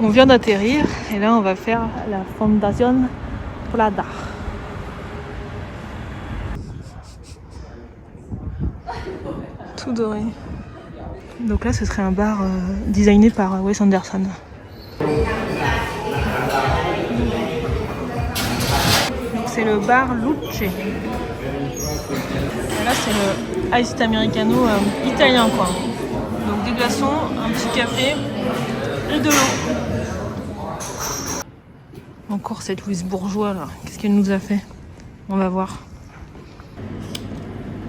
On vient d'atterrir et là on va faire la Fundación Plata. Tout doré. Donc là ce serait un bar designé par Wes Anderson. Donc c'est le bar Luce. Et là c'est le iced americano italien quoi. Donc des glaçons, un petit café et de l'eau. Encore cette Louise Bourgeois là, qu'est-ce qu'elle nous a fait? On va voir.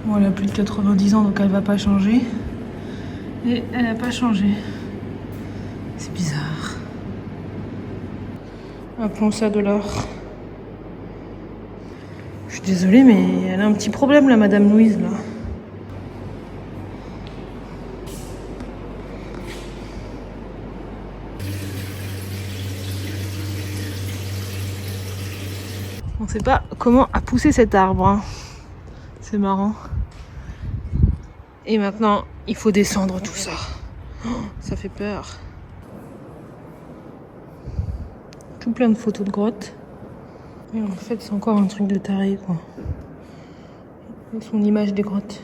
Bon, elle a plus de 90 ans donc elle va pas changer. Et elle n'a pas changé. C'est bizarre. Appelons ça de l'or. Je suis désolée mais elle a un petit problème là, Madame Louise là. On sait pas comment a poussé cet arbre. Hein. C'est marrant. Et maintenant, il faut descendre tout ça. Oh, ça fait peur. Tout plein de photos de grottes. Et en fait, c'est encore un truc de taré, quoi. Son image des grottes.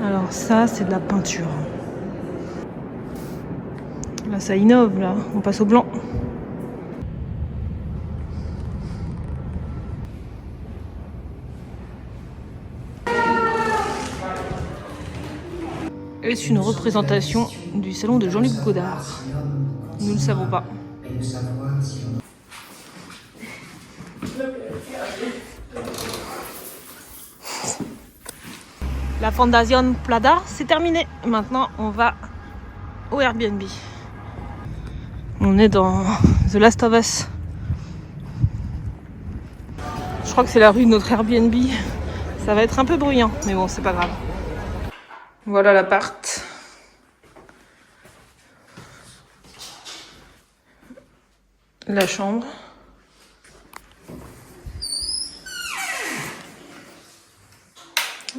Alors ça, c'est de la peinture. Là, ça innove, là. On passe au blanc. Est-ce une représentation du salon de Jean-Luc Godard? Nous ne le savons pas. La Fundación Plata, c'est terminé. Maintenant, on va au Airbnb. On est dans The Last of Us. Je crois que c'est la rue de notre Airbnb. Ça va être un peu bruyant, mais bon, c'est pas grave. Voilà l'appart. La chambre.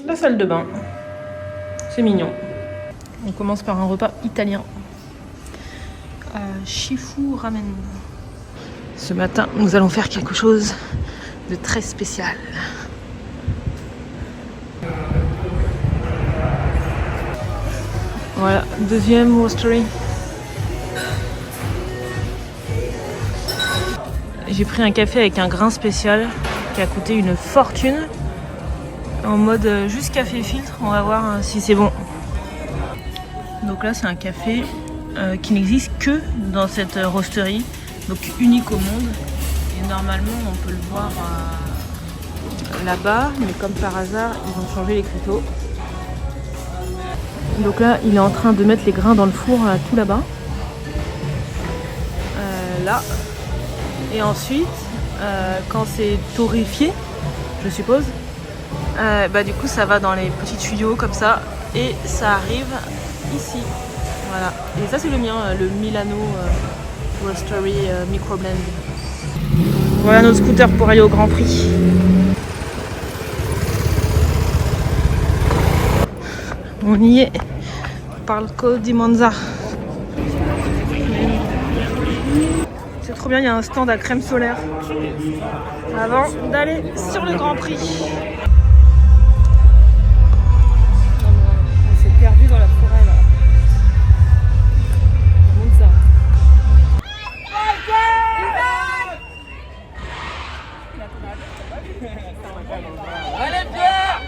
La salle de bain. C'est mignon. On commence par un repas italien. Shifu ramen. Ce matin, nous allons faire quelque chose de très spécial. Voilà, deuxième roastery. J'ai pris un café avec un grain spécial qui a coûté une fortune. En mode juste café filtre, on va voir si c'est bon. Donc là c'est un café qui n'existe que dans cette roastery, donc unique au monde. Et normalement on peut le voir là-bas, mais comme par hasard ils ont changé les cristaux. Donc là il est en train de mettre les grains dans le four tout là-bas. Là. Et ensuite, quand c'est torréfié, je suppose, du coup ça va dans les petits tuyaux comme ça et ça arrive ici. Voilà. Et ça c'est le mien, le Milano Roastery Microblend. Voilà nos scooters pour aller au Grand Prix. On y est. Parco di Monza. C'est trop bien, il y a un stand à crème solaire avant d'aller sur le Grand Prix. On s'est perdu dans la forêt là. Monza. Allez Pierre!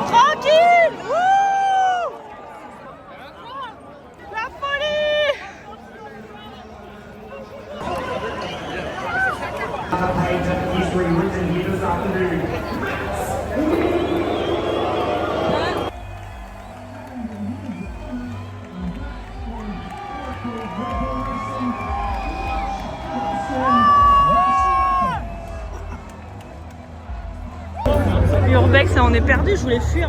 Tranquille! Wouh! La folie! Alex, on est perdu, je voulais fuir.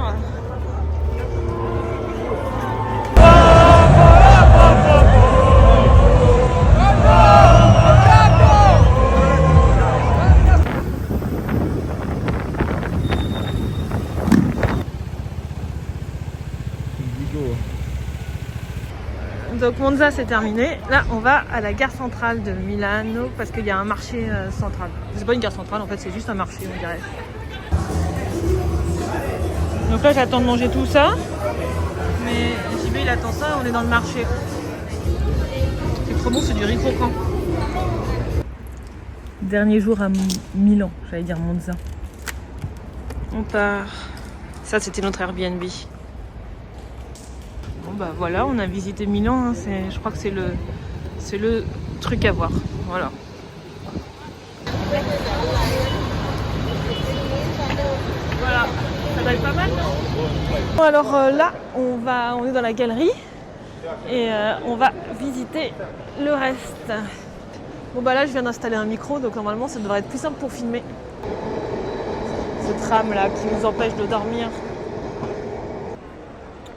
Donc Monza c'est terminé. Là on va à la gare centrale de Milano parce qu'il y a un marché central. C'est pas une gare centrale en fait, c'est juste un marché on dirait. Donc là j'attends de manger tout ça. Mais JB il attend ça, on est dans le marché. C'est trop bon, c'est du riz croquant. Dernier jour à Milan, j'allais dire Monza. On part. Ça c'était notre Airbnb. Bon bah voilà, on a visité Milan, hein. Je crois que c'est le truc à voir. Voilà. Voilà, ça va être pas mal, non? Bon alors là, on est dans la galerie et on va visiter le reste. Bon bah là, je viens d'installer un micro, donc normalement ça devrait être plus simple pour filmer. Ce tram là qui nous empêche de dormir.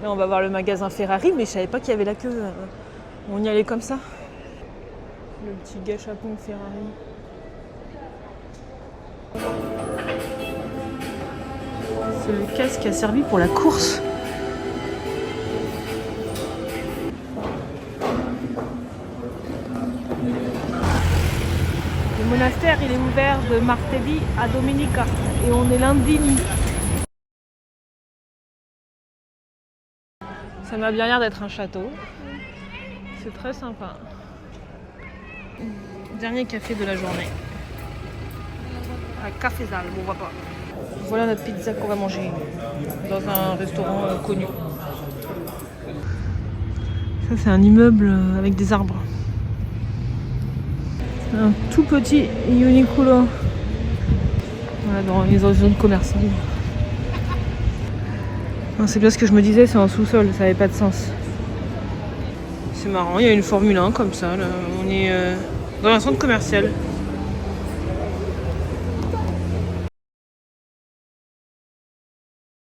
Là, on va voir le magasin Ferrari, mais je savais pas qu'il y avait la queue. On y allait comme ça. Le petit gâchapon Ferrari. C'est le casque qui a servi pour la course. Le monastère, il est ouvert de mardi à Domenica. Et on est lundi. Ça m'a bien l'air d'être un château. C'est très sympa. Dernier café de la journée. À Cafésal, bon, on va pas. Voilà notre pizza qu'on va manger dans un restaurant connu. Ça c'est un immeuble avec des arbres. Un tout petit Uniqlo. Voilà, dans les zones commerciales. C'est bien ce que je me disais, c'est en sous-sol, ça n'avait pas de sens. C'est marrant, il y a une Formule 1 comme ça, là. On est dans un centre commercial.